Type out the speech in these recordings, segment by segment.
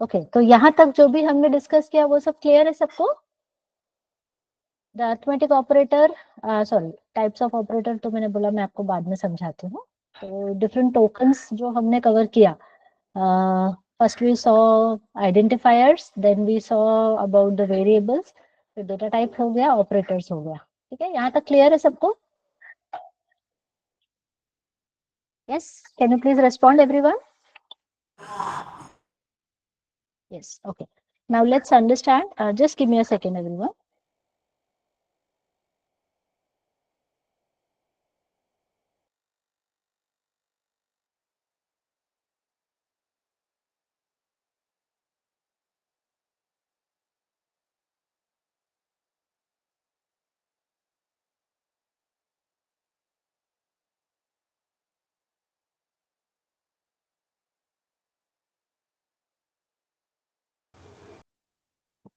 Okay, तो यहाँ तक जो भी हमने डिस्कस किया वो सब क्लियर है सबको? The arithmetic operator, sorry types of operator तो मैंने बोला मैं आपको बाद में समझाती हूँ। तो डिफरेंट टोकन्स जो हमने कवर किया, first we saw identifiers, then we saw about the variables, फिर डेटा टाइप हो गया, ऑपरेटर्स हो गया। ठीक है, यहाँ तक क्लियर है सबको? Yes, can you please respond everyone? Yes, okay, now let's understand, just give me a second everyone.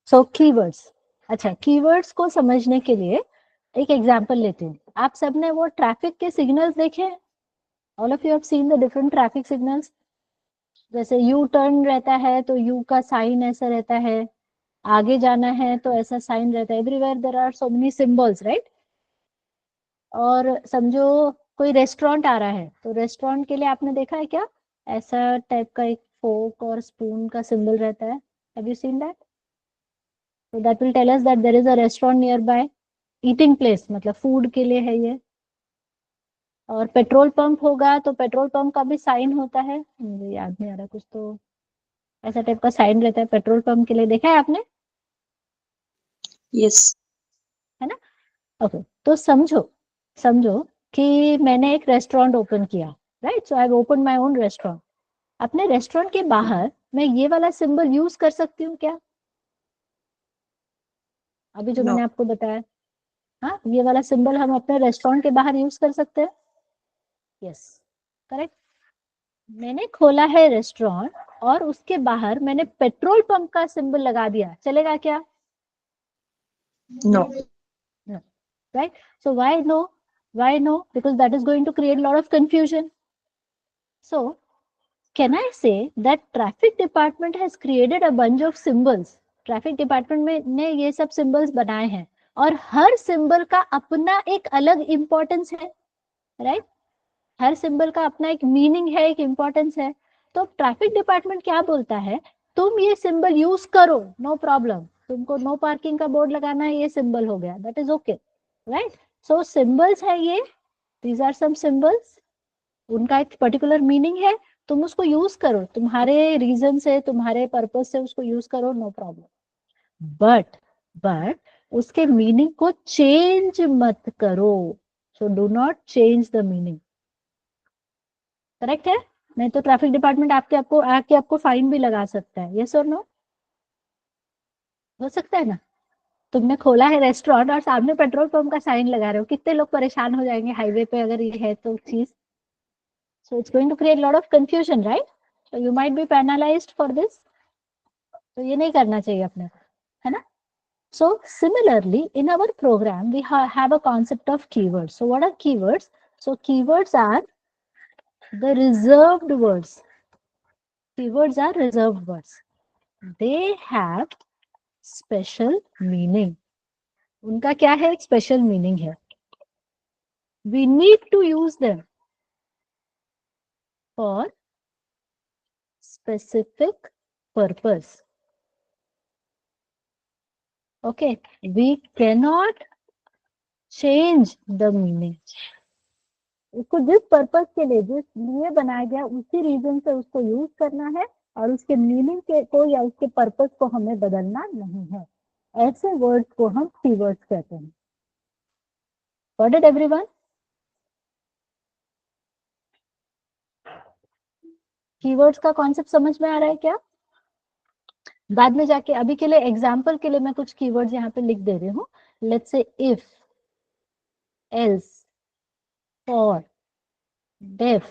So keywords, अच्छा कीवर्ड्स को समझने के लिए एक एग्जांपल लेते हैं। आप सबने वो ट्रैफिक के सिग्नल्स देखे? All of you have seen the different traffic signals. जैसे यू टर्न रहता है तो यू का साइन ऐसा रहता है, आगे जाना है तो ऐसा साइन रहता है। Everywhere there are so many symbols, right? और समझो कोई रेस्टोरेंट आ रहा है तो रेस्टोरेंट के लिए आपने देखा है क्या? ऐसा टाइप का एक फोक और स्पून का सिंबल रहता है। Have you seen that? So that will tell us that there is a restaurant nearby. Eating place मतलब फूड के लिए है ये। और पेट्रोल पंप होगा तो पेट्रोल पंप का भी साइन होता है, मुझे याद नहीं आ रहा, कुछ तो ऐसा टाइप का साइन रहता है पेट्रोल पंप के लिए, देखा है आपने? यस। है ना? ओके, तो समझो समझो कि मैंने एक रेस्टोरेंट ओपन किया, right? So I have open my own restaurant. अपने रेस्टोरेंट के बाहर मैं ये वाला सिंबल यूज कर सकती हूँ क्या? अभी जो नो। मैंने आपको बताया, हाँ, ये वाला सिंबल हम अपने रेस्टोरेंट के बाहर यूज कर सकते हैं। Yes, correct. मैंने खोला है रेस्टोरेंट और उसके बाहर मैंने पेट्रोल पंप का सिंबल लगा दिया, चलेगा क्या? No. No, right? So why no? Why no? Because that is going to create a lot of confusion. So can I say that traffic department has created a bunch of symbols? Traffic department में ने ये सब symbols बनाए हैं और हर symbol का अपना एक अलग इंपॉर्टेंस है, राइट? हर सिंबल का अपना एक मीनिंग है, एक इंपॉर्टेंस है। तो ट्रैफिक डिपार्टमेंट क्या बोलता है, तुम ये सिंबल यूज करो, नो प्रॉब्लम। तुमको नो पार्किंग का बोर्ड लगाना है, ये सिंबल हो गया, that is okay, right? So symbols है ये, दीज आर सम सिंबल्स, उनका एक पर्टिकुलर मीनिंग है, तुम उसको यूज करो, तुम्हारे रीजन से, तुम्हारे पर्पज से उसको यूज करो, नो प्रॉब्लम। बट उसके मीनिंग को चेंज मत करो। So do not change the meaning. Correct है? नहीं तो ट्रैफिक डिपार्टमेंट आपको फाइन भी लगा सकता है। यस और नो? हो सकता है ना? तुमने खोला है रेस्टोरेंट और सामने पेट्रोल पंप का साइन लगा रहे हो, कितने लोग परेशान हो जाएंगे हाईवे पे अगर ये है तो चीज। So it's going to create lot of confusion, right? So you might be penalised for this. तो ये नहीं करना चाहिए अपने को, है ना? So similarly, in our program, we have a concept of keywords. So what are keywords? So keywords are the reserved words. Keywords are reserved words. They have special meaning. उनका क्या है? एक special meaning है. We need to use them for specific purpose. Okay, we cannot change the meaning. उसको जिस purpose के लिए, जिस लिए बनाया गया, उसी रीजन से उसको यूज करना है और उसके मीनिंग के को या उसके पर्पस को हमें बदलना नहीं है। ऐसे वर्ड्स को हम कीवर्ड्स कहते हैं। Got it everyone? कीवर्ड्स का कॉन्सेप्ट समझ में आ रहा है क्या? बाद में जाके, अभी के लिए एग्जांपल के लिए मैं कुछ कीवर्ड्स यहाँ पे लिख दे रही हूँ। Let's say if, else, for, def,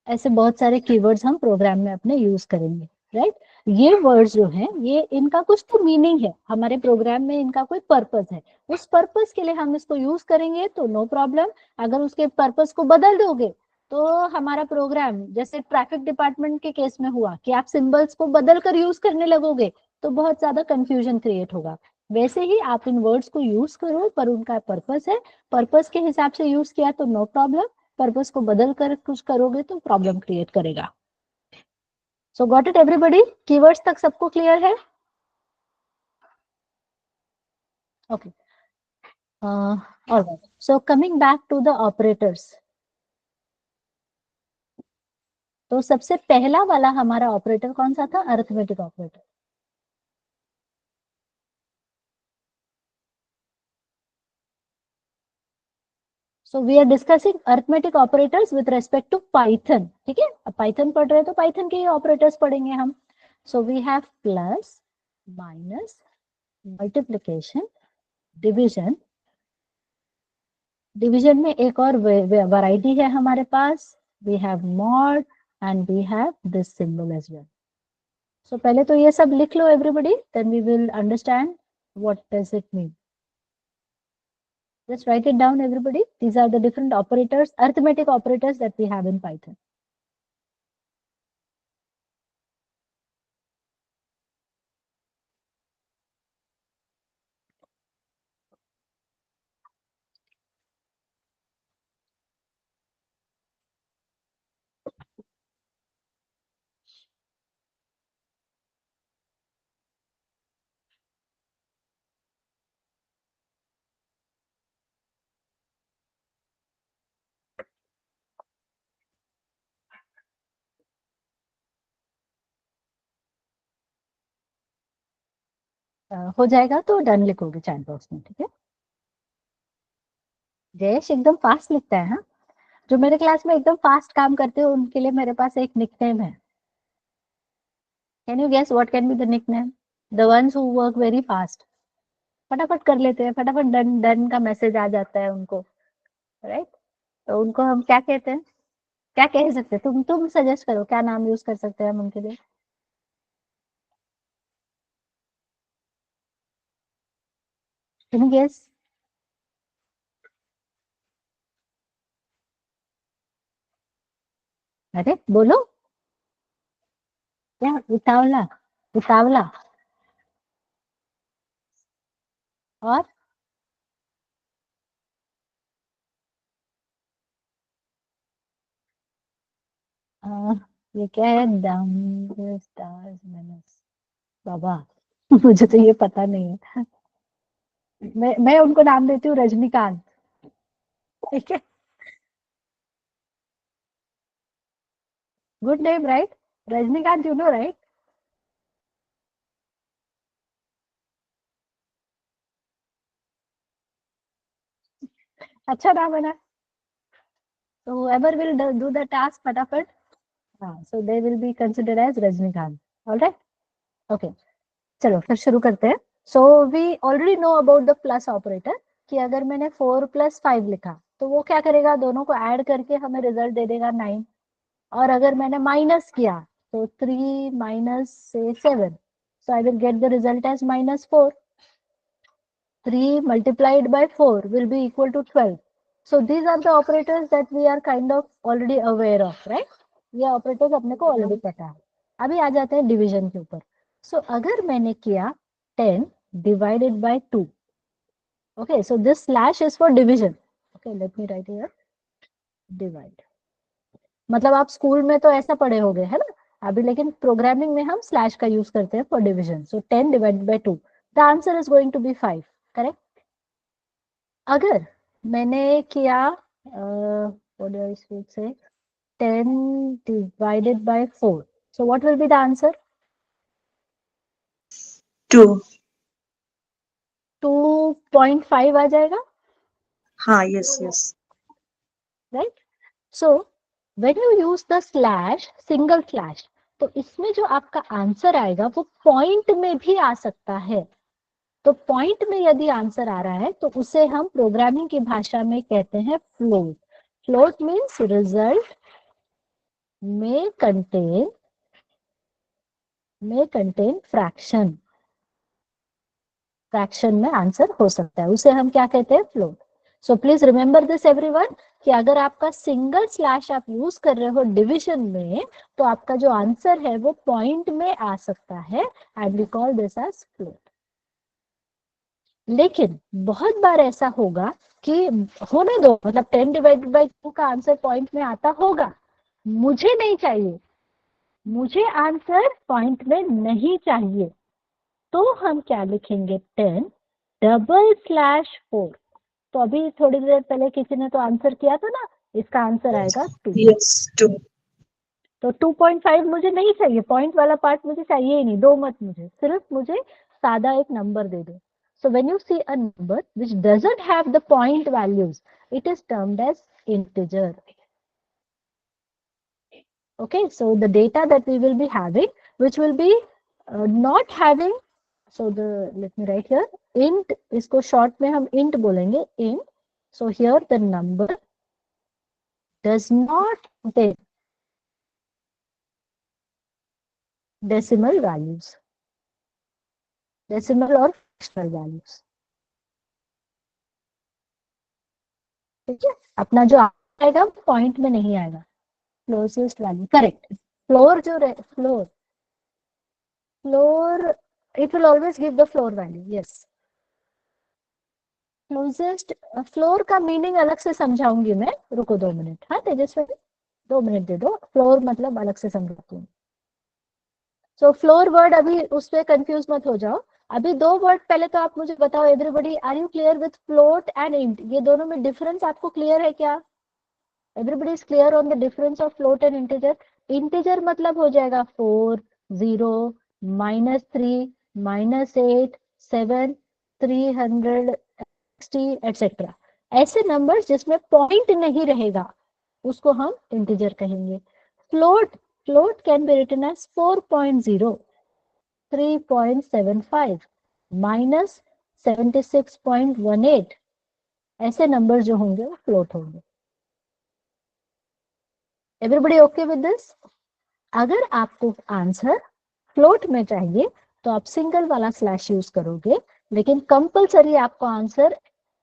ऐसे बहुत सारे कीवर्ड्स हम प्रोग्राम में अपने यूज करेंगे, राइट? ये वर्ड्स जो हैं, ये इनका कुछ तो मीनिंग है हमारे प्रोग्राम में, इनका कोई पर्पस है, उस पर्पस के लिए हम इसको यूज करेंगे तो नो प्रॉब्लम। अगर उसके पर्पस को बदल दोगे तो हमारा प्रोग्राम जैसे ट्रैफिक डिपार्टमेंट के केस में हुआ कि आप सिंबल्स को बदल कर यूज करने लगोगे तो बहुत ज्यादा कंफ्यूजन क्रिएट होगा। वैसे ही आप इन वर्ड्स को यूज करो, पर उनका पर्पस है, पर्पस के हिसाब से यूज किया तो नो प्रॉब्लम, पर्पस को बदल कर कुछ करोगे तो प्रॉब्लम क्रिएट करेगा। So got it everybody, keywords तक सबको क्लियर है? Okay, alright, so coming back to the operators. तो सबसे पहला वाला हमारा ऑपरेटर कौन सा था? Arithmetic operator. So we are discussing arithmetic operators with respect to Python. ठीक है, अब पाइथन पढ़ रहे हैं तो पाइथन के ही ऑपरेटर्स पढ़ेंगे हम। So we have plus, minus, multiplication, division. Division में एक और वैरायटी है हमारे पास, we have mod and we have this symbol as well. So पहले तो ये सब लिख लो everybody, then we will understand what does it mean. Just write it down, everybody. These are the different operators, arithmetic operators that we have in Python. हो जाएगा तो done लिखोगे चैट बॉक्स में, ठीक है? जयेश एकदम फास्ट लिखता है, हाँ? जो मेरे क्लास में एकदम फास्ट काम करते हो उनके लिए मेरे पास एक निकनेम है। Can you guess what can be the nickname? The ones who work very fast, फटाफट कर लेते हैं, फटाफट डन डन का मैसेज आ जाता है उनको, राइट? तो उनको हम क्या कहते हैं, क्या कह सकते हैं? तुम सजेस्ट करो, क्या नाम यूज कर सकते हैं हम उनके लिए? Can you guess? अरे बोलो, क्या? उतावला, उतावला। और अ, ये क्या है? डाउन स्टार्स मैनस, बाबा मुझे तो ये पता नहीं है। मैं उनको नाम देती हूँ रजनीकांत, ठीक है? Good name, right? Rajinikanth, you know, right? अच्छा नाम है ना? तो whoever will do the task फटाफट, हाँ, so they will be considered as Rajinikanth. Alright, okay, चलो फिर शुरू करते हैं। So we already know about the plus operator, कि अगर मैंने 4 + 5 लिखा तो वो क्या करेगा? दोनों को ऐड करके हमें रिजल्ट दे देगा 9। और अगर मैंने माइनस किया तो 3 - 7, so I will get the result as -4. 3 multiplied by 4 will be equal to 12. So these are the operators that we are kind of already aware of, right? ये operators अपने को already पता है। अभी आ जाते हैं डिवीजन के ऊपर। So अगर मैंने किया 10 divided by 2, okay, so this slash is for division. Okay, let me write here, divide. मतलब आप स्कूल में तो ऐसा पढ़े होंगे, है ना? अभी लेकिन प्रोग्रामिंग में हम स्लैश का यूज करते हैं for division. So 10 divided by 2, the answer is going to be 5, correct? अगर मैंने किया व्हाट डू आई से 10 divided by 4, so what will be the answer? 2. 2.5 आ जाएगा, हाँ, yes, yes. Right? So when you use the slash, single slash, तो इसमें जो आपका आंसर आएगा वो पॉइंट में भी आ सकता है। तो पॉइंट में यदि आंसर आ रहा है तो उसे हम प्रोग्रामिंग की भाषा में कहते हैं फ्लोट। फ्लोट मीन्स रिजल्ट में कंटेन फ्रैक्शन, फ्रैक्शन में आंसर हो सकता है, उसे हम क्या कहते हैं? Float. So please remember this everyone, कि अगर आपका सिंगल स्लैश आप यूज कर रहे हो डिविजन में, तो आपका जो आंसर है वो पॉइंट में आ सकता है, and we call this as float. लेकिन बहुत बार ऐसा होगा कि होने दो, मतलब 10/2 का आंसर पॉइंट में आता होगा, मुझे नहीं चाहिए, मुझे आंसर पॉइंट में नहीं चाहिए, तो हम क्या लिखेंगे, 10/4। तो अभी थोड़ी देर पहले किसी ने तो आंसर किया था ना, इसका आंसर आएगा 2। Yes, 2. तो 2.5 मुझे नहीं चाहिए, पॉइंट वाला पार्ट मुझे चाहिए ही नहीं, दो मत मुझे, सिर्फ मुझे सादा एक नंबर दे दो। So when you see a number which doesn't have the point values, it is termed as integer. Okay, so the data that we will be having, which will be not having, so let me write here, int, इसको short में हम int बोलेंगे, int. So here the number does not contain decimal values, decimal or fractional values. ठीक है, अपना जो आएगा point में नहीं आएगा, क्लोजेस्ट वैल्यू, करेक्ट। फ्लोर जो floor, it will always give the floor value, yes. Closest floor का मीनिंग अलग से समझाऊंगी मैं, रुको 2 मिनट, हाँ तेजस्वी, 2 मिनट दे दो, फ्लोर मतलब अलग से समझाती हूँ। सो फ्लोर वर्ड अभी उस पर कंफ्यूज मत हो जाओ, अभी 2 वर्ड पहले तो आप मुझे बताओ, everybody are you clear with float and int, ये दोनों में डिफरेंस आपको क्लियर है क्या? Everybody is clear on the difference of float and integer? Integer मतलब हो जाएगा 4, 0, -3, -8, 7, 360 एटसेट्रा। ऐसे नंबर्स जिसमें पॉइंट नहीं रहेगा उसको हम इंटीजर कहेंगे। Float can be written as 4.0, 3.75, -76.18, ऐसे नंबर जो होंगे वो फ्लोट होंगे। Everybody okay with this? अगर आपको आंसर फ्लोट में चाहिए तो आप सिंगल वाला स्लैश यूज करोगे, लेकिन कंपलसरी आपको आंसर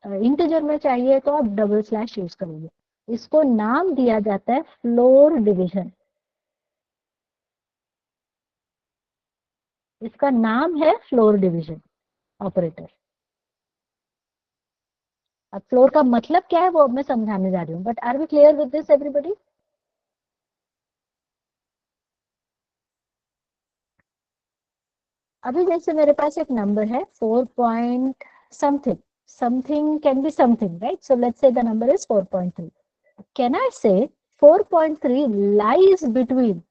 इंटीजर में चाहिए तो आप डबल स्लैश यूज करोगे। इसको नाम दिया जाता है फ्लोर डिवीजन, इसका नाम है फ्लोर डिवीजन ऑपरेटर। अब फ्लोर का मतलब क्या है वो अब मैं समझाने जा रही हूँ, but are we clear with this everybody? अभी जैसे मेरे पास एक नंबर है 4 point something, something can be something, right? So let's say the number is 4.3. Can I say 4.3 lies between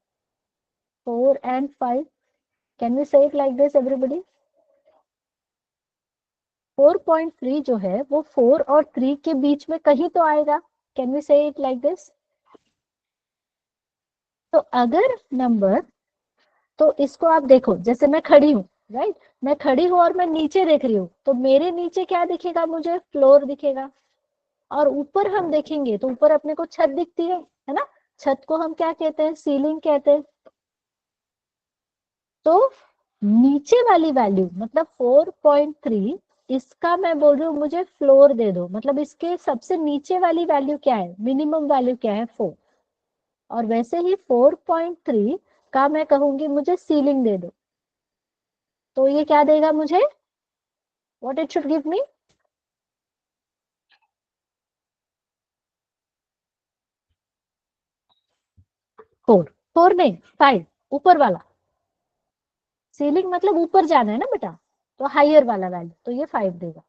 4 and 5? Can we say it like this everybody? 4.3 जो है वो 4 और 3 के बीच में कहीं तो आएगा। Can we say it like this? तो अगर नंबर, तो इसको आप देखो, जैसे मैं खड़ी हूँ, राइट, मैं खड़ी हूँ और मैं नीचे देख रही हूँ, तो मेरे नीचे क्या दिखेगा, मुझे फ्लोर दिखेगा। और ऊपर हम देखेंगे तो ऊपर अपने को छत दिखती है ना? छत को हम क्या कहते हैं, सीलिंग कहते हैं। तो नीचे वाली वैल्यू मतलब 4.3, इसका मैं बोल रही हूँ मुझे फ्लोर दे दो, मतलब इसके सबसे नीचे वाली वैल्यू क्या है, मिनिमम वैल्यू क्या है, 4। और वैसे ही 4.3 का मैं कहूंगी मुझे सीलिंग दे दो, तो ये क्या देगा मुझे, what it should give me? 4, 4 नहीं 5, ऊपर वाला। सीलिंग मतलब ऊपर जाना है ना बेटा, तो हायर वाला वैल्यू, तो ये 5 देगा।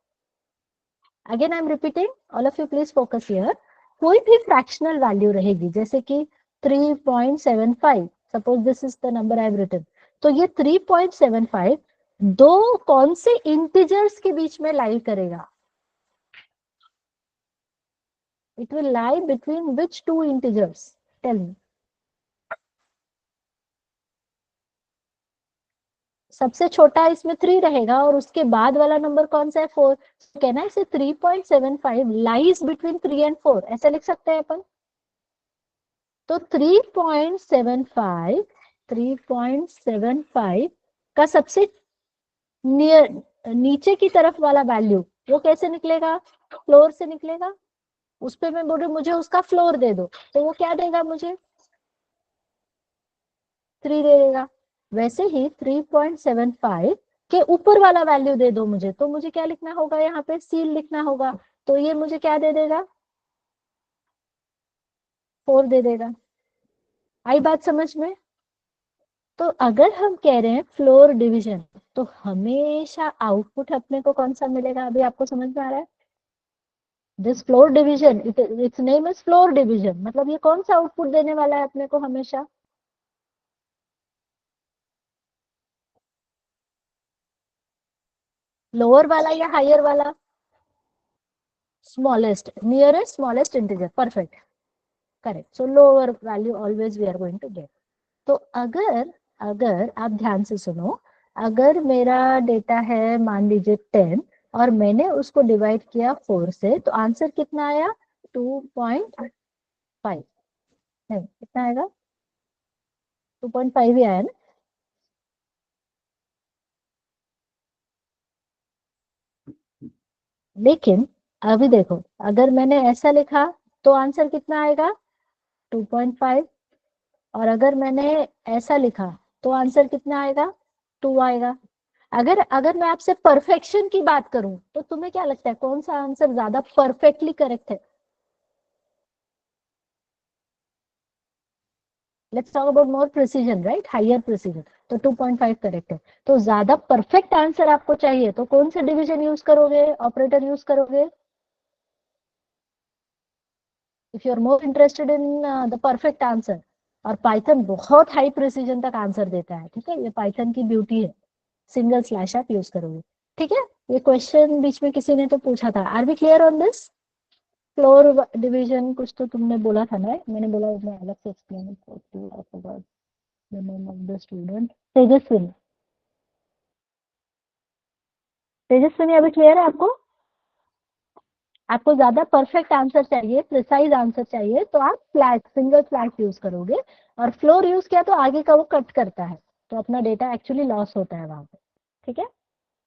Again I am repeating, all of you please focus here. कोई भी फ्रैक्शनल वैल्यू रहेगी, जैसे कि 3.75, suppose this is the number I have written, तो ये 3.75 दो कौन से इंटीजर्स के बीच में लाई करेगा? It will lie between which 2 integers? Tell me. सबसे छोटा इसमें 3 रहेगा और उसके बाद वाला नंबर कौन सा है, 4। कहना है इसे 3.75 लाइज बिटवीन 3 एंड 4, ऐसा लिख सकते हैं अपन। तो 3.75, 3.75 का सबसे नियर, नीचे की तरफ वाला वैल्यू वो कैसे निकलेगा, फ्लोर से निकलेगा। उस पे मैं बोल रही हूँ मुझे उसका फ्लोर दे दो, तो वो क्या देगा मुझे, 3 दे देगा। वैसे ही 3.75 के ऊपर वाला वैल्यू दे दो मुझे, तो मुझे क्या लिखना होगा, यहाँ पे सील लिखना होगा, तो ये मुझे क्या दे देगा, 4 दे देगा। आई बात समझ में? तो अगर हम कह रहे हैं फ्लोर डिवीजन, तो हमेशा आउटपुट अपने को कौन सा मिलेगा, अभी आपको समझ में आ रहा है? This floor division, it's name is floor division, मतलब ये कौन सा आउटपुट देने वाला है अपने को हमेशा, लोअर वाला या हायर वाला, smallest, nearest smallest integer, perfect, correct. So lower value always we are going to get. तो अगर अगर आप ध्यान से सुनो, अगर मेरा डेटा है मान लीजिए 10 और मैंने उसको डिवाइड किया 4 से, तो आंसर कितना आया, 2.5, नहीं कितना आएगा, 2.5 ही आया ना। लेकिन अभी देखो, अगर मैंने ऐसा लिखा तो आंसर कितना आएगा, 2.5, और अगर मैंने ऐसा लिखा तो आंसर कितना आएगा, 2 आएगा। अगर अगर मैं आपसे परफेक्शन की बात करूं, तो तुम्हें क्या लगता है कौन सा आंसर ज्यादा परफेक्टली करेक्ट है? Let's talk about more precision, right, higher precision. तो 2.5 करेक्ट है। तो ज्यादा परफेक्ट आंसर आपको चाहिए तो कौन सा डिवीजन यूज करोगे, ऑपरेटर यूज करोगे? If you are more interested in the perfect answer, और पाइथन बहुत हाई प्रिसीजन तक आंसर देता है, ठीक है, ये पाइथन की ब्यूटी है, सिंगल स्लैश आप यूज करोगे, ठीक है। ये क्वेश्चन बीच में किसी ने तो पूछा था, are we clear on this? Floor division कुछ तो तुमने बोला था ना, मैंने बोला मैं अलग से एक्सप्लेन करती हूँ, the name of the student, Tejaswini. Tejaswini अभी क्लियर है आपको? आपको ज्यादा परफेक्ट आंसर चाहिए, प्रिसाइज आंसर चाहिए, तो आप फ्लैश, सिंगल फ्लैश यूज करोगे, और फ्लोर यूज किया तो आगे का वो कट करता है, तो अपना डेटा एक्चुअली लॉस होता है वहां पे, ठीक है।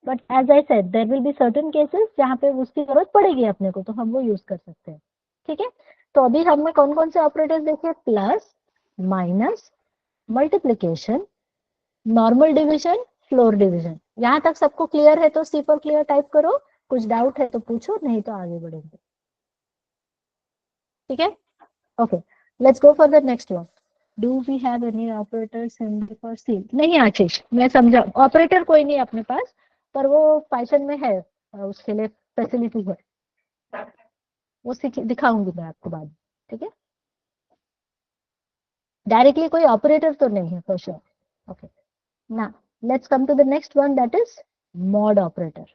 But as I said there will be certain cases जहाँ पे उसकी जरूरत पड़ेगी अपने को, तो हम वो यूज कर सकते हैं, ठीक है। तो अभी हमने कौन कौन से ऑपरेटर्स देखे, plus, minus, multiplication, normal division, floor division. यहाँ तक सबको क्लियर है तो सी पर क्लियर टाइप करो, कुछ डाउट है तो पूछो, नहीं तो आगे बढ़ेंगे, ठीक है। Okay, let's go for the next one. Do we have any operators in for C? नहीं आशीष, मैं समझा, ऑपरेटर कोई नहीं अपने पास, पर वो पाइथन में है, उसके लिए फैसिलिटी है, वो दिखाऊंगी मैं आपको बाद में, ठीक है। डायरेक्टली कोई ऑपरेटर तो नहीं है फॉर श्योर। ओके, ना let's come to the next one, that is mod operator.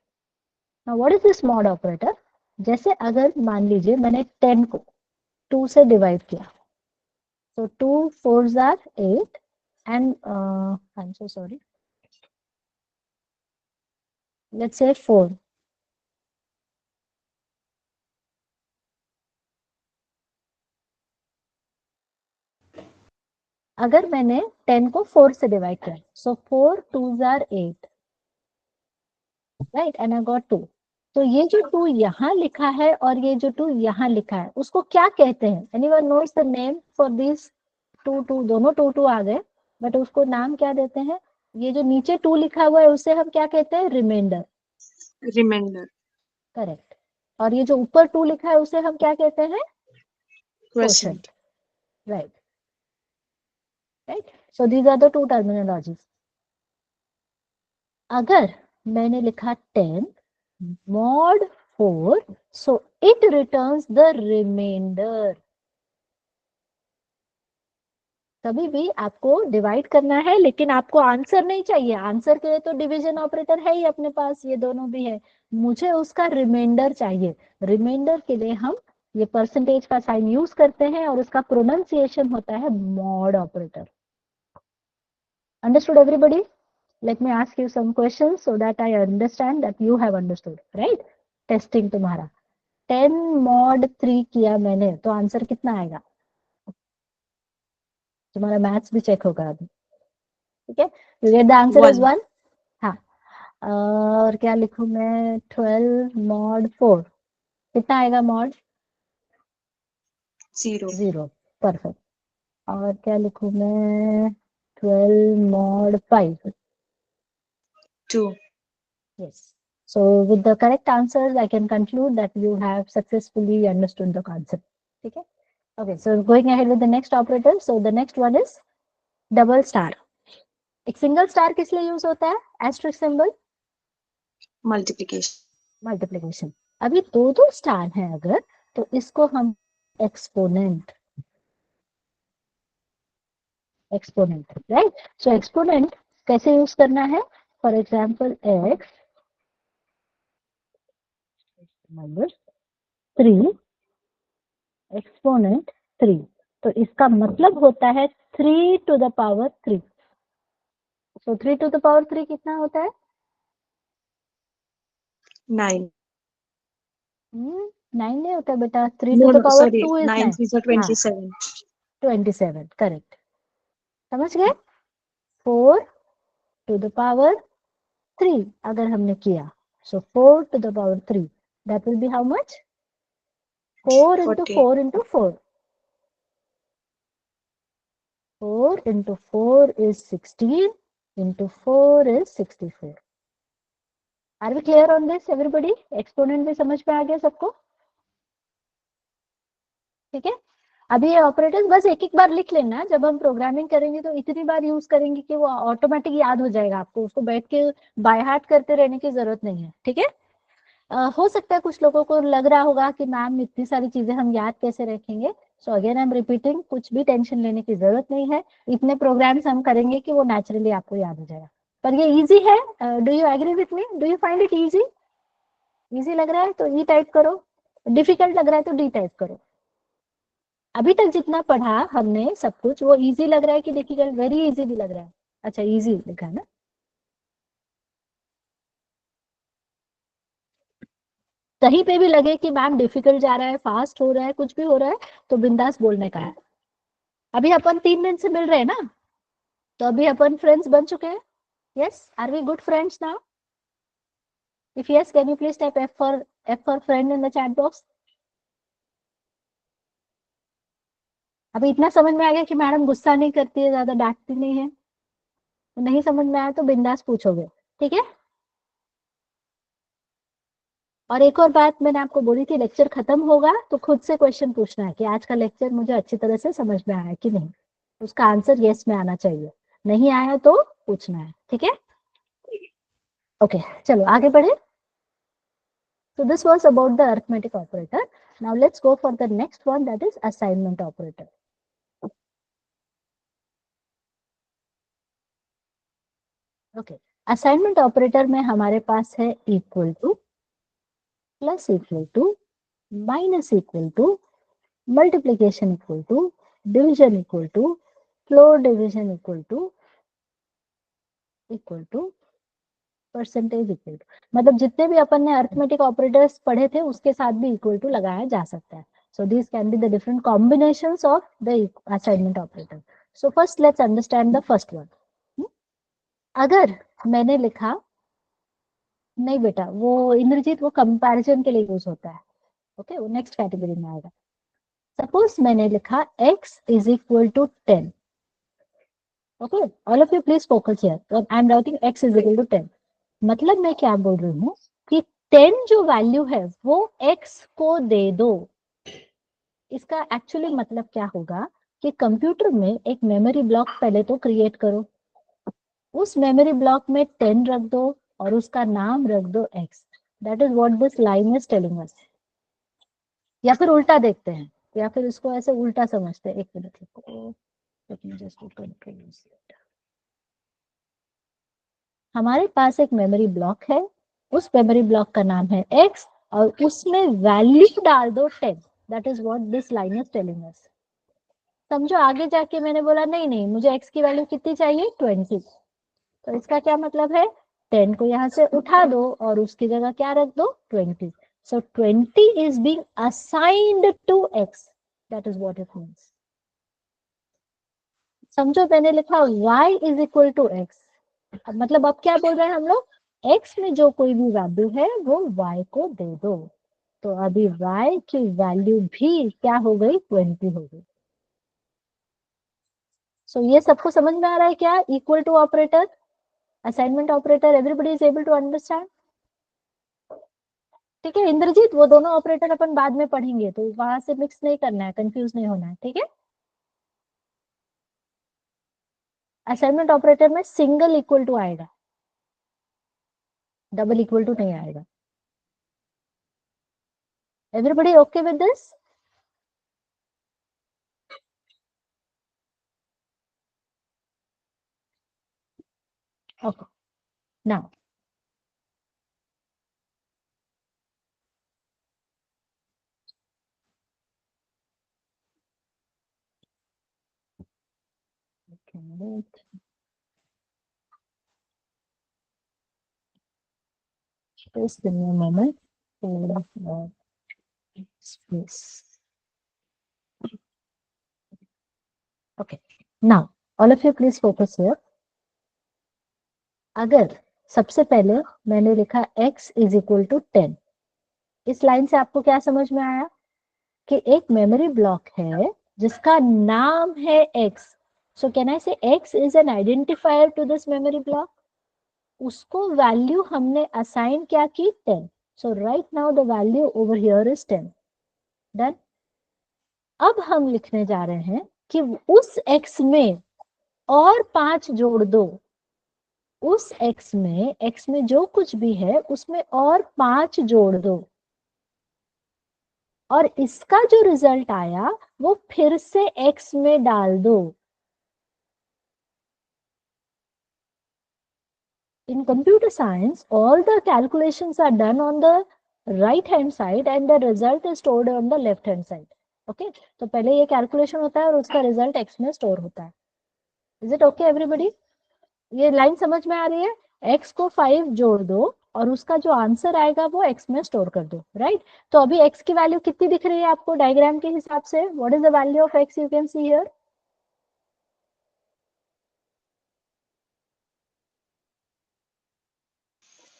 Now what is this mod operator? जैसे अगर मान लीजिए मैंने 10 को 2 से डिवाइड किया, तो 2 4s are 8, and I am so sorry, let's say 4। अगर मैंने 10 को 4 से डिवाइड किया, so 4 2s are 8, right, and I got 2। तो ये जो 2 यहाँ लिखा है और ये जो 2 यहाँ लिखा है, उसको क्या कहते हैं? Anyone knows the name for this 2 2, दोनों 2 2 आ गए, बट उसको नाम क्या देते हैं? ये जो नीचे 2 लिखा हुआ है उसे हम क्या कहते हैं? Remainder, Remainder. करेक्ट। और ये जो ऊपर 2 लिखा है उसे हम क्या कहते हैं? Quotient. Quotient, right, right. So these are the two terminologies. अगर मैंने लिखा 10 mod 4, so it returns the remainder। कभी भी आपको डिवाइड करना है, लेकिन आपको आंसर नहीं चाहिए, आंसर के लिए तो डिवीजन ऑपरेटर है ही अपने पास, ये दोनों भी है, मुझे उसका रिमाइंडर चाहिए। रिमाइंडर के लिए हम ये परसेंटेज का साइन यूज करते हैं, और उसका प्रोनाउंसिएशन होता है mod operator. Understood everybody? let me ask you some questions so that I understand that you have understood, right? Testing तुम्हारा, 10 mod 3 किया मैंने, तो आंसर कितना आएगा? तुम्हारा मैथ्स भी चेक होगा अभी, ठीक है। You get the answer is 1. 1। हाँ, और क्या लिखूं मैं, 12 mod 4 कितना आएगा मॉड? 0. 0. परफेक्ट. और क्या लिखूं मैं? 12 mod 5. 2. Yes. So with the correct answers, I can conclude that you have successfully understood the concept. ठीक है? Okay, so going ahead with the next operator. So the next one is double star. एक single star किस लिए use होता है? Asterisk symbol, Multiplication. Multiplication. अभी दो दो स्टार हैं अगर, तो इसको हम exponent, exponent, right? So exponent कैसे यूज करना है? For example X number 3 exponent 3, तो इसका मतलब होता है 3 to the power 3. So 3 to the power 3 कितना होता है? 9. 9 नहीं होता बेटा. 3 No, to the no, power sorry. 2 is 9 9. 3 are हाँ, 27. 27, करेक्ट. समझ गए? 4 to the power 3 अगर हमने किया, so 4 to the power 3, that will be how much? 4 into 40. 4 into 4. 4 into 4 is 16, into 4 is 64. Are we clear on this everybody? Exponent भी समझ में आ गया सबको? ठीक है. अभी ये ऑपरेटर्स बस एक एक बार लिख लेना. जब हम प्रोग्रामिंग करेंगे तो इतनी बार यूज करेंगे कि वो ऑटोमेटिक याद हो जाएगा आपको. उसको बैठ के बाय हार्ट करते रहने की जरूरत नहीं है. ठीक है. हो सकता है कुछ लोगों को लग रहा होगा कि मैम इतनी सारी चीजें हम याद कैसे रखेंगे. So again I am repeating, कुछ भी टेंशन लेने की जरूरत नहीं है. इतने प्रोग्राम्स हम करेंगे कि वो नेचुरली आपको याद हो जाएगा. पर ये इजी है. Do you agree with me? Do you find it easy? Easy लग रहा है तो ई टाइप करो, डिफिकल्ट लग रहा है तो डी टाइप करो. अभी तक जितना पढ़ा हमने सब कुछ, वो इजी लग रहा है कि डिफिकल्ट? वेरी इजी भी लग रहा है. अच्छा, इजी लिखा है ना? कहीं पे भी लगे कि मैम डिफिकल्ट जा रहा है, फास्ट हो रहा है, कुछ भी हो रहा है, तो बिंदास बोलने का है. अभी अपन 3 दिन से मिल रहे हैं ना, तो अभी अपन फ्रेंड्स बन चुके हैं. Yes, are we good friends now? If yes, can you please type F for friend in the chat box. अभी इतना समझ में आ गया कि मैडम गुस्सा नहीं करती है, ज्यादा डांटती नहीं है. तो नहीं समझ में आया तो बिंदास पूछोगे. ठीक है. और एक और बात मैंने आपको बोली थी, लेक्चर खत्म होगा तो खुद से क्वेश्चन पूछना है कि आज का लेक्चर मुझे अच्छी तरह से समझ में आया कि नहीं. उसका आंसर यस में आना चाहिए. नहीं आया तो पूछना है. ठीक है. ओके, चलो आगे बढ़े. So this was about the arithmetic operator. Now let's go for the next one, that is assignment operator. Okay, assignment operator में हमारे पास है equal to, plus equal to, minus equal to, multiplication equal to, division equal to, floor division equal to, percentage equal to. मतलब जितने भी अपन ने arithmetic operators पढ़े थे उसके साथ भी इक्वल टू लगाया जा सकता है. So this can be the different combinations of the assignment operator. So first let's understand the first one. अगर मैंने लिखा, नहीं बेटा वो इंद्रजीत, वो कंपैरिजन के लिए यूज होता है. ओके, वो नेक्स्ट कैटेगरी में आएगा. सपोज मैंने लिखा x is equal to 10. Okay, all of you please focus here. I am writing x is equal to 10. मतलब मैं क्या बोल रही हूँ कि 10 जो वैल्यू है वो x को दे दो. इसका एक्चुअली मतलब क्या होगा कि कंप्यूटर में एक मेमोरी ब्लॉक पहले तो क्रिएट करो. उस मेमोरी ब्लॉक में 10 रख दो और उसका नाम रख दो x. That is what this line is telling us. या फिर उल्टा देखते हैं, या फिर इसको ऐसे उल्टा समझते हैं. एक मिनट रुको, लेट मी जस्ट कंट्रोल. हमारे पास एक मेमोरी ब्लॉक है, उस मेमोरी ब्लॉक का नाम है x और उसमें वैल्यू डाल दो 10. That is what this line is telling us. समझो, आगे जाके मैंने बोला नहीं नहीं मुझे x की वैल्यू कितनी चाहिए? 20. तो इसका क्या मतलब है? 10 को यहाँ से उठा दो और उसकी जगह क्या रख दो? 20. So 20 is being assigned to x. That is what it means. समझो, मैंने लिखा y is equal to x. मतलब अब क्या बोल रहे हैं हम लोग? x में जो कोई भी वैल्यू है वो y को दे दो. तो अभी y की वैल्यू भी क्या हो गई, 20 हो गई। सो ये सबको समझ में आ रहा है क्या, equal to operator, assignment operator, everybody is able to understand? ठीक है इंद्रजीत, वो दोनों ऑपरेटर अपन बाद में पढ़ेंगे, तो वहां से मिक्स नहीं करना है, कंफ्यूज नहीं होना है, ठीक है। असाइनमेंट ऑपरेटर में सिंगल इक्वल टू आएगा, डबल इक्वल टू नहीं आएगा। Everybody okay with this? Okay, now just give me a moment for space. Okay, now all of you please focus here. अगर सबसे पहले मैंने लिखा x इज इक्वल टू 10, इस line से आपको क्या समझ में आया कि एक मेमोरी ब्लॉक है जिसका नाम है x. So can I say x is an identifier to this memory block. उसको वैल्यू हमने असाइन क्या की, 10. So right now the value over here is 10. Done. अब हम लिखने जा रहे हैं कि उस x में और 5 जोड़ दो, उस x में जो कुछ भी है उसमें और 5 जोड़ दो, और इसका जो रिजल्ट आया वो फिर से x में डाल दो. In computer science, all the calculations are done on the right hand side and the result is stored on the left hand side. Okay, तो पहले ये कैलकुलेशन होता है और उसका रिजल्ट x में स्टोर होता है. Is it okay everybody? ये लाइन समझ में आ रही है? x को 5 जोड़ दो और उसका जो आंसर आएगा वो x में स्टोर कर दो, राइट? तो अभी x की वैल्यू कितनी दिख रही है आपको डायग्राम के हिसाब से? What is the value of x? You can see here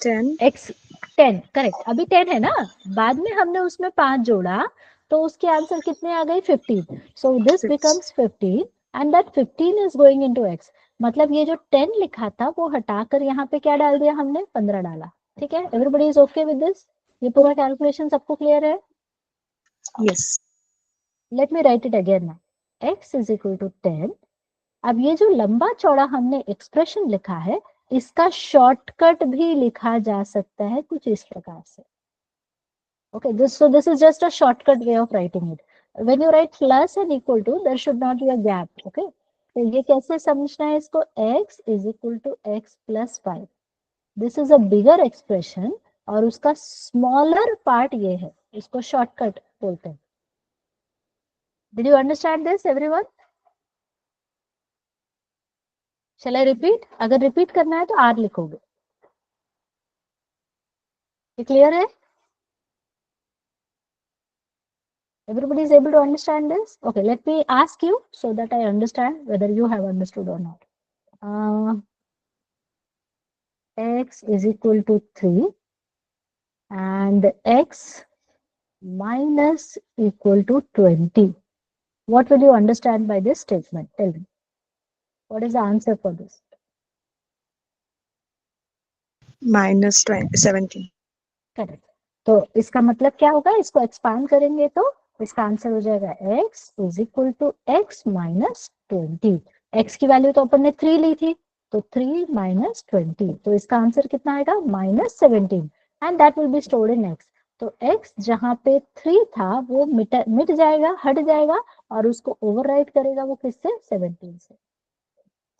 10. x 10, correct. अभी 10 है ना, बाद में हमने उसमें 5 जोड़ा तो उसके आंसर कितने आ गए, 15. So this becomes 15 and that 15 is going into x. मतलब ये जो 10 लिखा था वो हटाकर यहाँ पे क्या डाल दिया हमने, 15 डाला. ठीक है, everybody is okay with this? ये पूरा कैलकुलेशन सबको क्लियर है? Yes. Let me write it again ना. x is equal to 10. अब ये जो लंबा चौड़ा हमने एक्सप्रेशन लिखा है इसका शॉर्टकट भी लिखा जा सकता है कुछ इस प्रकार से. Okay, this is just a shortcut way of writing it. When you write plus and equal to, there should not be a gap. Okay, तो ये कैसे समझना है इसको, x is equal to x plus 5. This is a bigger expression और उसका smaller part ये है, इसको shortcut बोलते हैं. Did you understand this everyone? Shall I repeat? अगर repeat करना है तो R लिखोगे. ये clear है? Everybody is able to understand this? Okay, let me ask you so that I understand whether you have understood or not. X is equal to 3 and x minus equal to 20. What will you understand by this statement? Tell me. What is the answer for this? Minus 17. Correct. तो इसका मतलब क्या होगा, इसको expand करेंगे तो इसका answer हो जाएगा x is equal to x minus 20. x की वैल्यू तो अपन ने 3 ली थी, तो 3 माइनस 20, तो इसका आंसर कितना आएगा, minus 17. And that will be stored in x. तो x जहां पे 3 था वो मिट जाएगा, हट जाएगा, और उसको ओवरराइट करेगा वो किससे, 17 से.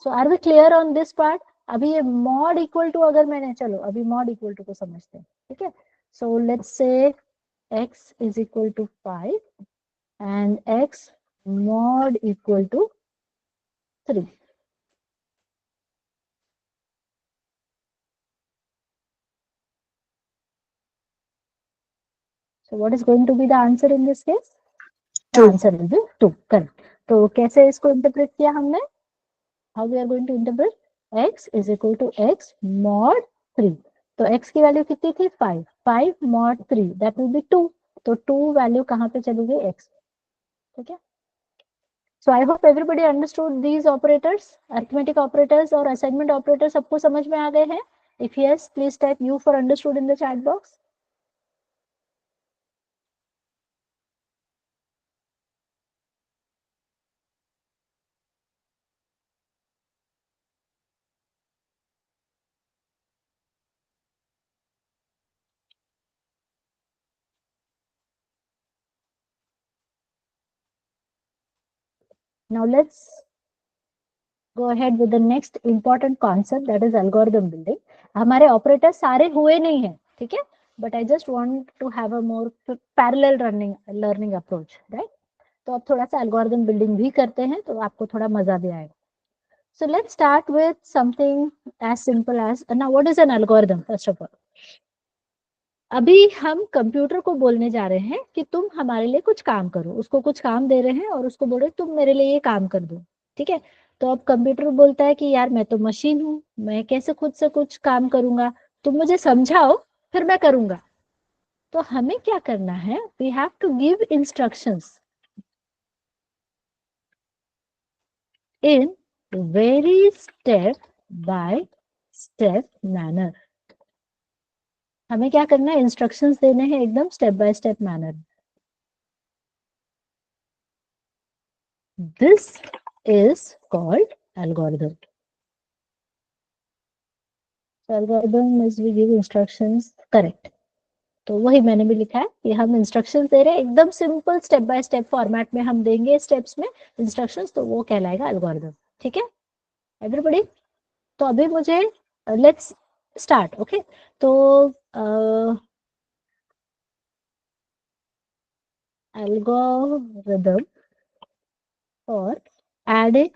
So are we clear on this part? अभी ये मॉड इक्वल टू अगर मैंने, चलो अभी मॉड इक्वल टू को समझते हैं. ठीक है, सो लेट्स से x is equal to 5 and x mod equal to 3. So what is going to be the answer in this case? The 2. answer will be 2. Correct. तो कैसे इसको इंटरप्रेट किया हमने? How we are going to interpret? X is equal to x mod 3. तो x की value कितनी थी, 5. 5 mod 3 that will be 2. तो 2 वैल्यू कहाँ पे चलेगी, x, ठीक है। So I hope everybody understood these operators, arithmetic operators और असाइनमेंट ऑपरेटर सबको समझ में आ गए हैं? If yes, please type U for understood in the chat box. Now let's go ahead with the next important concept, that is algorithm building. हमारे operator सारे हुए नहीं हैं, ठीक है, but I just want to have a more parallel running learning approach, right? तो अब थोड़ा सा एल्गोरिथम बिल्डिंग भी करते हैं, तो आपको थोड़ा मजा भी आएगा. So let's start with something as simple as, now what is an algorithm first of all? अभी हम कंप्यूटर को बोलने जा रहे हैं कि तुम हमारे लिए कुछ काम करो, उसको कुछ काम दे रहे हैं और उसको बोल रहे तुम मेरे लिए ये काम कर दो, ठीक है. तो अब कंप्यूटर बोलता है कि यार मैं तो मशीन हूं, मैं कैसे खुद से कुछ काम करूंगा, तुम मुझे समझाओ फिर मैं करूंगा. तो हमें क्या करना है, we have to give instructions in very step by step manner. हमें क्या करना है, इंस्ट्रक्शंस देने हैं एकदम step by step manner. This is called algorithm. Algorithm is we give instructions, correct. तो वही मैंने भी लिखा है कि हम इंस्ट्रक्शंस दे रहे हैं एकदम simple step by step format में हम देंगे स्टेप्स में इंस्ट्रक्शंस, तो वो कहलाएगा एल्गोरिथम, ठीक है एवरीबॉडी. तो अभी मुझे लेट्स स्टार्ट, ओके. तो algorithm for adding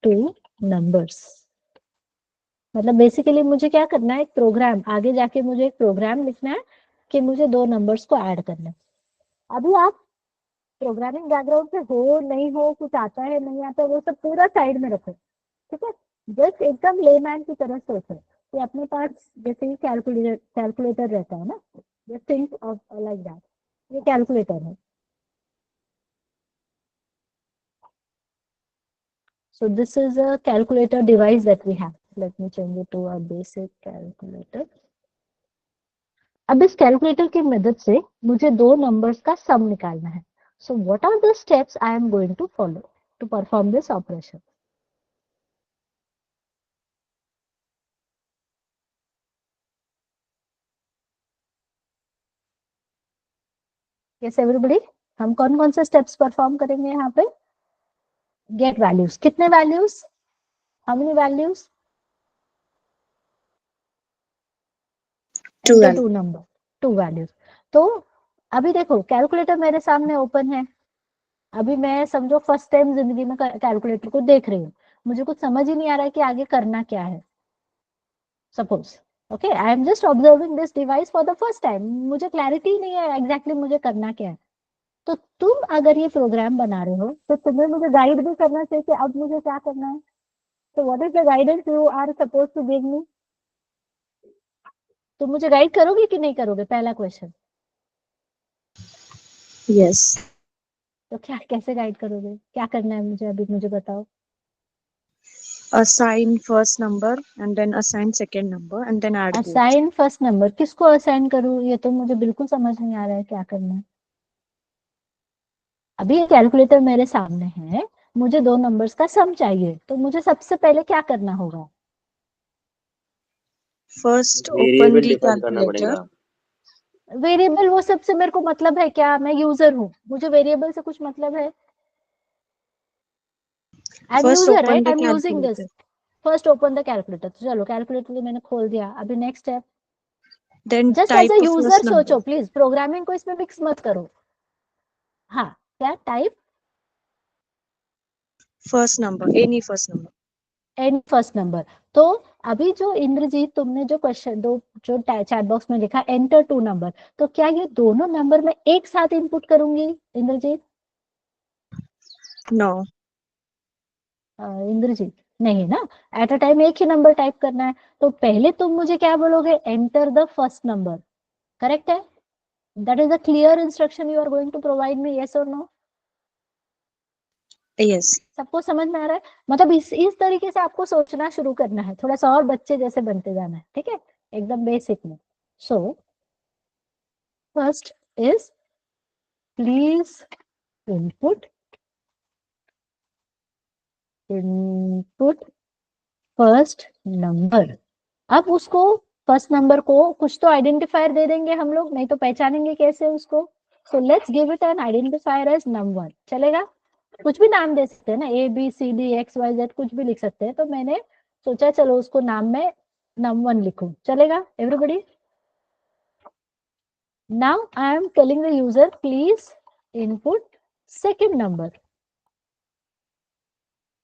two numbers. मतलब बेसिकली मुझे क्या करना है, एक प्रोग्राम आगे जाके मुझे एक प्रोग्राम लिखना है कि मुझे दो नंबर्स को ऐड करना है. अभी आप प्रोग्रामिंग बैकग्राउंड से हो नहीं हो, कुछ आता है नहीं आता, वो सब पूरा साइड में रखो, ठीक है. जस्ट एकदम लेमैन की तरह सोचो कि अपने पास जैसे ही कैलकुलेटर कैलकुलेटर रहता है ना, just think of like that, ये कैलकुलेटर है. So this is a calculator device that we have. Let me change it to a basic calculator. अब इस कैलकुलेटर की मदद से मुझे दो नंबर्स का सम निकालना है. So what are the steps I am going to follow to perform this operation? Yes everybody, हम कौन कौन से स्टेप्स परफॉर्म करेंगे यहाँ पे? गेट वैल्यूज, कितने values, how many values? Two enter values. Two number, two values. तो अभी देखो कैलकुलेटर मेरे सामने ओपन है. अभी मैं समझो फर्स्ट टाइम जिंदगी में कैलकुलेटर को देख रही हूँ, मुझे कुछ समझ ही नहीं आ रहा है कि आगे करना क्या है. Suppose okay, I am just observing this device for the first time, मुझे क्लैरिटी नहीं है एग्जैक्टली मुझे करना क्या है. तो तुम अगर ये प्रोग्राम बना रहे हो तो तुम्हें मुझे गाइड भी करना चाहिए कि अब मुझे क्या करना है. तो what is the guidance you are suppose to give me? तुम मुझे गाइड करोगे कि नहीं करोगे, पहला क्वेश्चन. Yes. तो क्या कैसे गाइड करोगे, क्या करना है मुझे, अभी मुझे बताओ. Assign first number and then assign second number and then add both. Assign first number, किसको असाइन करूँ, ये तो मुझे बिल्कुल समझ नहीं आ रहा है क्या करना है. अभी कैलकुलेटर मेरे सामने है, मुझे दो नंबर्स का सम चाहिए, तो मुझे सबसे पहले क्या करना होगा? First open variable the define करना calculator. पड़ेगा. वेरिएबल वो सबसे मेरे को मतलब है क्या, मैं यूजर हूँ, मुझे वेरिएबल से कुछ मतलब है. I am First user open right, I the am using this. calculator. First open the calculator, तो चलो कैलकुलेटर तो मैंने खोल दिया, अभी next step. Then just as type a a user first number. सोचो प्लीज, प्रोग्रामिंग को इसमें मिक्स मत करो. हाँ, क्या type? First number. Any first number. An first number. तो अभी जो इंद्रजीत तुमने जो क्वेश्चन दो जो चैट बॉक्स में लिखा एंटर टू नंबर, तो क्या ये दोनों नंबर मैं एक साथ इनपुट करूंगी इंद्रजीत? No. इंद्रजीत नहीं ना, एट अ टाइम एक ही नंबर टाइप करना है. तो पहले तुम मुझे क्या बोलोगे, enter the first number. Correct है? That is a clear instruction you are going to provide me, yes और नो? Yes. सबको समझ में आ रहा है? मतलब इस तरीके से आपको सोचना शुरू करना है, थोड़ा सा और बच्चे जैसे बनते जाना है, ठीक है, एकदम बेसिक में। So first is please input first number. अब उसको फर्स्ट नंबर को कुछ तो आइडेंटिफायर दे देंगे हम लोग, नहीं तो पहचानेंगे कैसे उसको? So let's give it an identifier as number, चलेगा? कुछ भी नाम दे सकते हैं ना, A B C D X Y Z, कुछ भी लिख सकते हैं। तो मैंने सोचा चलो उसको नाम में num1 लिखूं, चलेगा everybody? Now I am telling the user please input second number.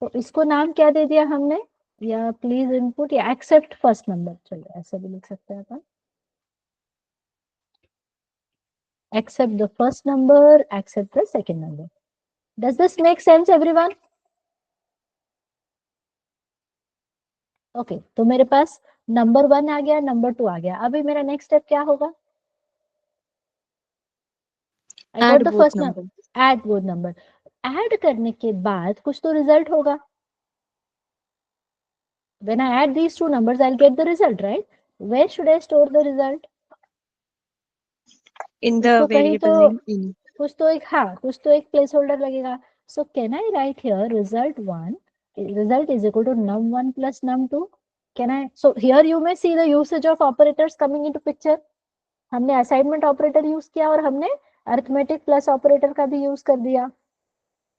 तो इसको नाम क्या दे दिया हमने? या प्लीज इनपुट या एक्सेप्ट फर्स्ट नंबर, चलिए ऐसा भी लिख सकते हैं अपन। accept the first number, accept the second number. Does this make sense everyone? Okay, तो मेरे पास नंबर 1 आ गया, नंबर 2 आ गया। अभी मेरा नेक्स्ट स्टेप क्या होगा? I got Add the both first number, numbers. add both number। Add करने के बाद कुछ तो रिजल्ट होगा। When I add these two numbers, I'll get the result, right? Where should I store the result? In कुछ तो the कहीं तो variable name in. कुछ तो एक, हाँ, कुछ तो एक प्लेस होल्डर लगेगा। So can I right here result1, result is equal to num1 plus num2? Can I? So here you may see the usage of operators coming into picture। हमने assignment operator use किया और हमने arithmetic plus operator का भी use कर दिया।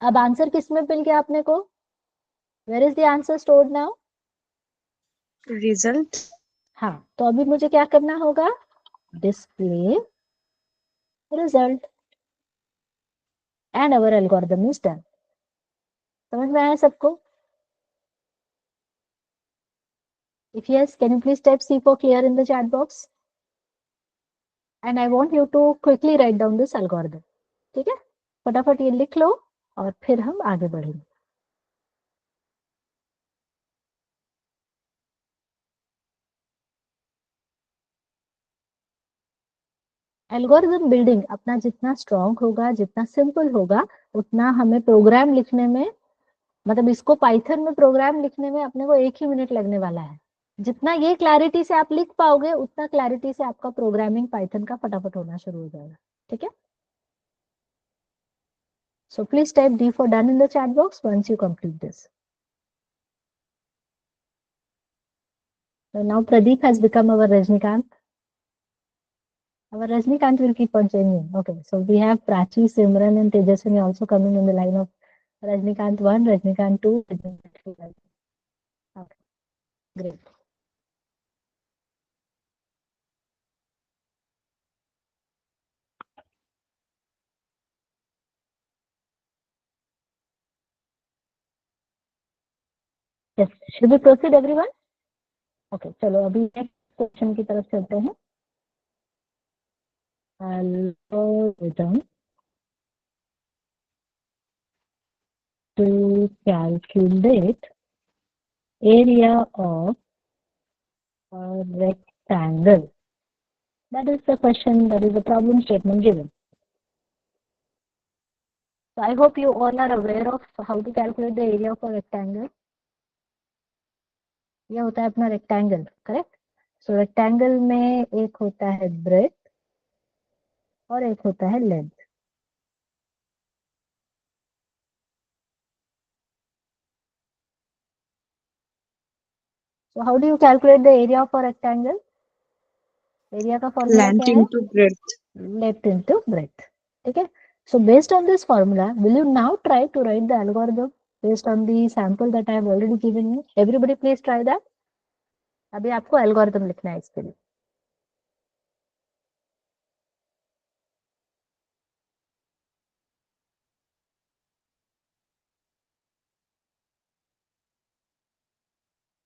अब answer किस में मिल गया अपने को? Where is the answer stored now? Result. हाँ, तो अभी मुझे क्या करना होगा? Display result and our algorithm is done. समझ में आया सबको? If yes, can you please type C4 clear in the chat box? And I want you to quickly write down this algorithm. ठीक है, फटाफट ये लिख लो और फिर हम आगे बढ़ेंगे। एल्गोरिथम बिल्डिंग अपना जितना स्ट्रांग होगा, जितना सिंपल होगा, उतना हमें प्रोग्राम लिखने में, मतलब इसको पाइथन में प्रोग्राम लिखने में अपने को 1 ही मिनट लगने वाला है। जितना ये क्लैरिटी से आप लिख पाओगे, उतना क्लैरिटी से आपका प्रोग्रामिंग पाइथन का फटाफट होना शुरू हो जाएगा। ठीक है, so please type D for done in the chat box once you complete this. So now Pradeep has become our Rajnikant. Our Rajnikant will keep on changing. Okay, so we have Prachi, Simran, and Tejaswini also coming in the line of Rajnikant 1, Rajnikant 2, Rajnikant 3. Okay, great. Yes, should we proceed everyone? Okay, चलो अभी next question की तरफ चलते हैं। Algorithm to calculate area of a rectangle. That is the question, that is the problem statement given. So I hope you all are aware of how to calculate the area of a rectangle. यह होता है अपना rectangle, correct? सो rectangle में एक होता है breath और एक होता है length. So how do you calculate the area of a rectangle? Area का फॉर्मूला क्या Length है? into breadth. Length into breadth. ठीक है, so based on this formula, will you now try to write the algorithm based on the sample that I have already given you? Everybody please try that. अभी आपको algorithm लिखना है इसके लिए।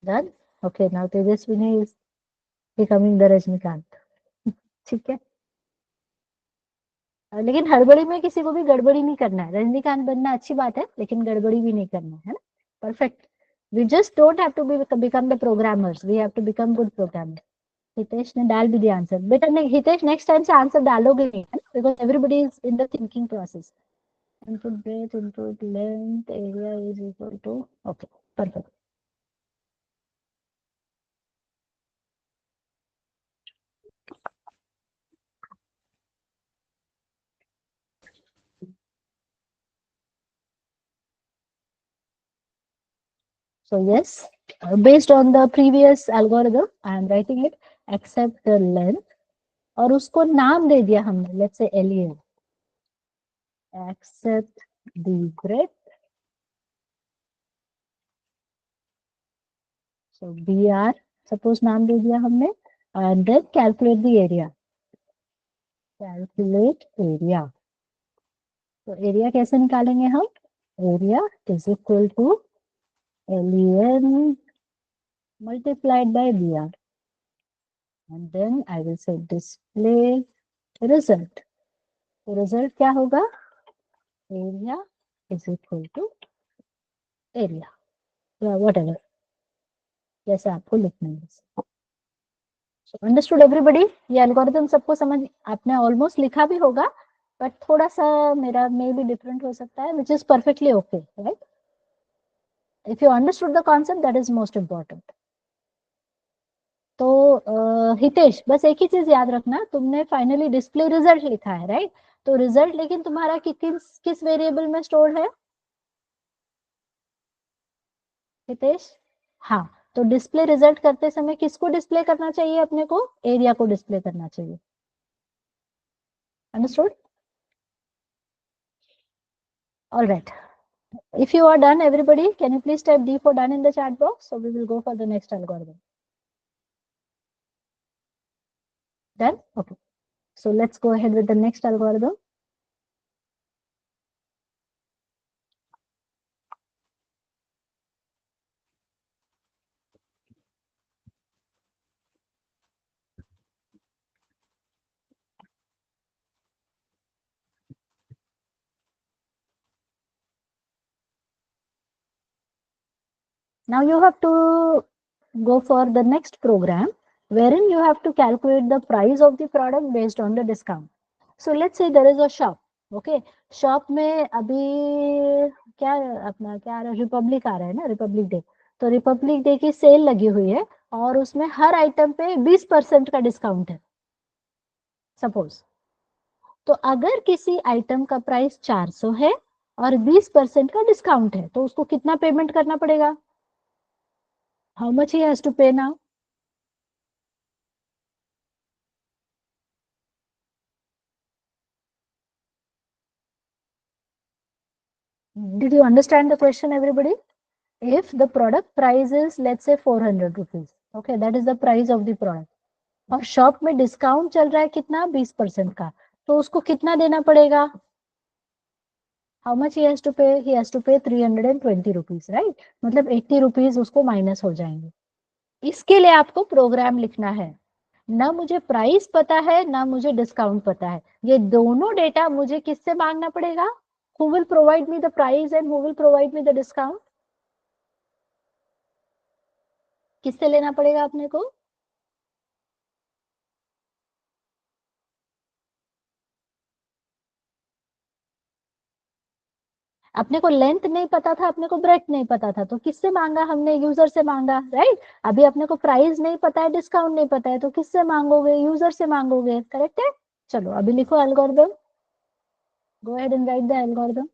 Done? Okay, now Tejaswini is becoming the Rajnikant. ठीक है, लेकिन हड़बड़ी में किसी को भी गड़बड़ी नहीं करना है। रजनीकांत बनना अच्छी बात है, लेकिन गड़बड़ी भी नहीं करना है ना? Perfect. We just don't have to be become the programmers, we have to become good programmer. Hitesh ने डाल भी दिया आंसर। बेटा नहीं हितेश, नेक्स्ट टाइम से आंसर डालोगे नहीं, है ना, because everybody is in the thinking process. Input breath, input length, area is equal to, okay, perfect. So yes, based on the previous algorithm, I am writing it, accept the length, और उसको नाम दे दिया हमने, let's say LEN, accept the breadth, so BR, suppose नाम दे दिया हमने, and then calculate the area, calculate area, तो area कैसे निकालेंगे हम, area is equal to LEN multiplied by BR, and then I will say display result, तो result क्या होगा, area is equal to area या whatever, जैसे आपको लिखना है। अंडरस्टूड एवरीबडी, ये एल्गोरिथम सबको समझ, आपने ऑलमोस्ट लिखा भी होगा, बट थोड़ा सा मेरा मे भी डिफरेंट हो सकता है, which is perfectly okay, right. If you understood the concept, that is most important. तो हितेश, बस एक ही चीज याद रखना, तुमने फाइनली डिस्प्ले रिजल्ट लिखा है, राइट। तो रिजल्ट लेकिन तुम्हारा किस वेरिएबल में स्टोर है हितेश? हाँ, तो डिस्प्ले रिजल्ट करते समय किसको डिस्प्ले करना चाहिए अपने को, एरिया को डिस्प्ले करना चाहिए। Understood? All right, if you are done everybody, can you please type D for done in the chat box, so we will go for the next algorithm. Done? Okay, so let's go ahead with the next algorithm. Now you have to go for the next program wherein you have to calculate the price of the product based on the discount. So let's say there is a shop, okay, shop में अभी क्या अपना क्या आ रहा है, Republic आ रहा है ना, रिपब्लिक डे, तो रिपब्लिक डे की सेल लगी हुई है और उसमें हर आइटम पे 20% का डिस्काउंट है सपोज। तो अगर किसी आइटम का प्राइस 400 है और 20% का डिस्काउंट है, तो उसको कितना पेमेंट करना पड़ेगा, how much he has to pay now? Did you understand the question everybody? If the product price is let's say 400 rupees, okay, that is the price of the product, और shop में discount चल रहा है कितना, 20% का, तो उसको कितना देना पड़ेगा, how much he has to pay, he has to पे 320 रुपीज, राइट, मतलब 80 रुपीज उसको माइनस हो जाएंगे। इसके लिए आपको प्रोग्राम लिखना है, ना मुझे प्राइस पता है ना मुझे डिस्काउंट पता है, ये दोनों डेटा मुझे किससे मांगना पड़ेगा, who will provide me the price and who will provide me the discount, किससे लेना पड़ेगा अपने को, अपने को लेंथ नहीं पता था, अपने को ब्रेथ नहीं पता था, तो किससे मांगा हमने, यूजर से मांगा, राइट। अभी अपने को प्राइस नहीं पता है, डिस्काउंट नहीं पता है, तो किससे मांगोगे, यूजर से मांगोगे, करेक्ट है। चलो अभी लिखो algorithm, go ahead and write the algorithm.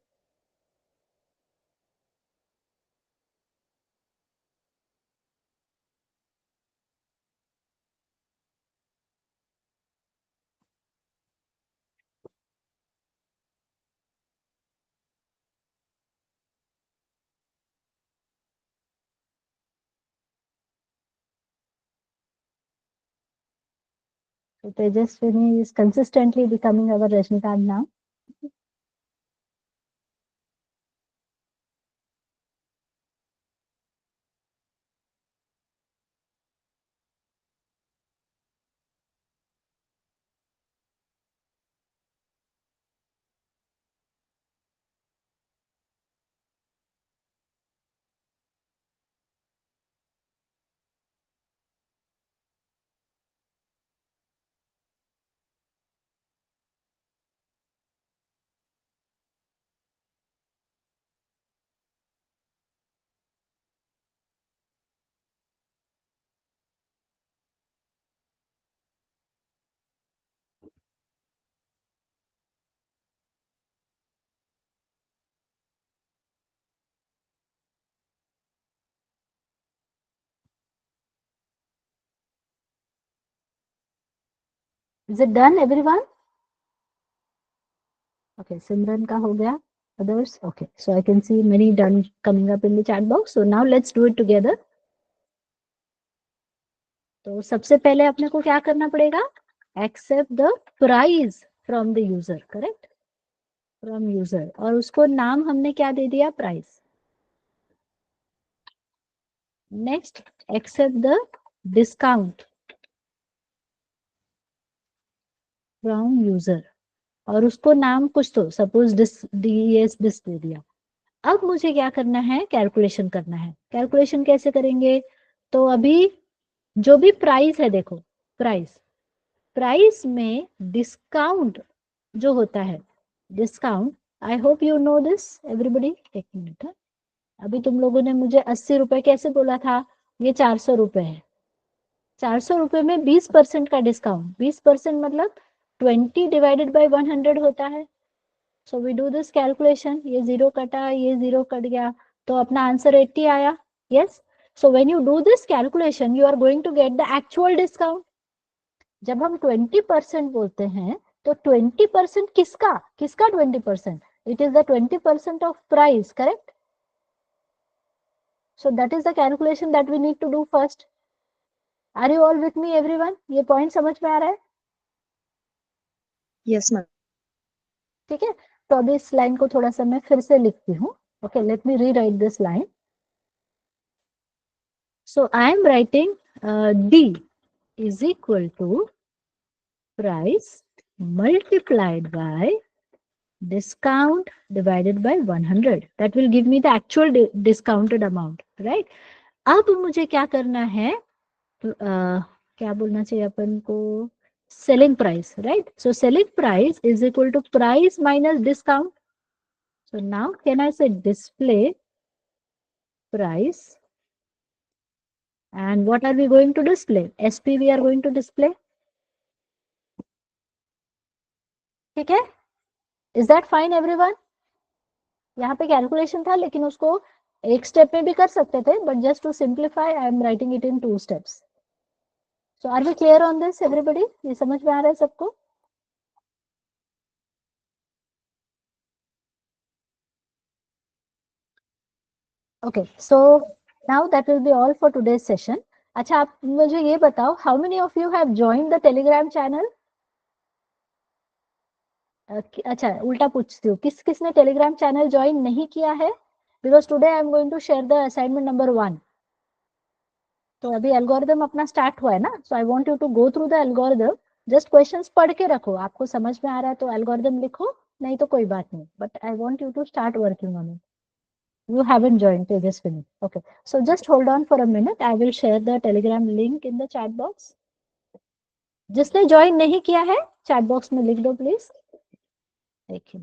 So Tejaswini is consistently becoming our Rajnikant now. Is it done, everyone? Okay, Simran ka ho gaya. Others? Okay, so I can see many done coming up in the chat box. So now let's do it together. तो सबसे पहले अपने को क्या करना पड़ेगा? Accept the price from the user, correct? From user. और उसको नाम हमने क्या दे दिया? Price. Next, accept the discount from user. और उसको नाम कुछ तो सपोज डीएस दिस दे दिया. अब मुझे क्या करना है? कैलकुलेशन करना है. कैलकुलेशन कैसे करेंगे? तो अभी जो भी प्राइस है, देखो प्राइस में डिस्काउंट जो होता है, discount, I hope you know this everybody. एक मिनट, अभी तुम लोगों ने मुझे 80 रुपए कैसे बोला था? ये 400 रुपए है. 400 रुपए में 20% का डिस्काउंट. 20% मतलब 20 डिवाइडेड बाई 100 होता है. So we do this calculation. ये जीरो कटा, ये जीरो कट गया, तो अपना आंसर 80 आया. Yes. So when you do this calculation you are going to get the actual discount. जब हम 20% बोलते हैं तो 20% किसका? किसका 20%? It is the 20% of price, correct? So that is the calculation that we need to do first. Are you all with me everyone? ये point समझ में आ रहा है? Yes, ma'am. ठीक है. तो अभी इस लाइन को थोड़ा सा मैं फिर से लिखती हूँ. Okay, let me rewrite this line. So I am writing D is equal to price multiplied by discount divided by 100. That will give me the actual discounted amount, right? अब मुझे क्या करना है? क्या बोलना चाहिए अपन को? Selling price, right? So selling price is equal to price minus discount. So now can I say display price, and what are we going to display? SP we are going to display. ठीक है. Is that fine everyone? यहाँ पे calculation था लेकिन उसको एक step में भी कर सकते थे, but just to simplify I am writing it in 2 steps. So are we clear on this everybody? ये समझ में आ रहा है सबको? Okay, so now that will be all for today's session. अच्छा, आप मुझे ये बताओ, how many of you have joined the Telegram channel? अच्छा, उल्टा पूछती हूँ, किस किसने टेलीग्राम चैनल ज्वाइन नहीं किया है? Because today I am going to share the assignment number 1. तो अभी एल्गोरिदम अपना स्टार्ट हुआ है ना, so I want you to go through the algorithm. Just questions पढ़ के रखो. आपको समझ में आ रहा है तो एल्गोरिदम लिखो, नहीं तो कोई बात नहीं, but I want you to start working on it. You haven't joined Tejaswini. Okay. So just hold on for a minute. I will share the Telegram link in the chat box. जिसने join नहीं किया है, chat box में लिख दो please. देखिए.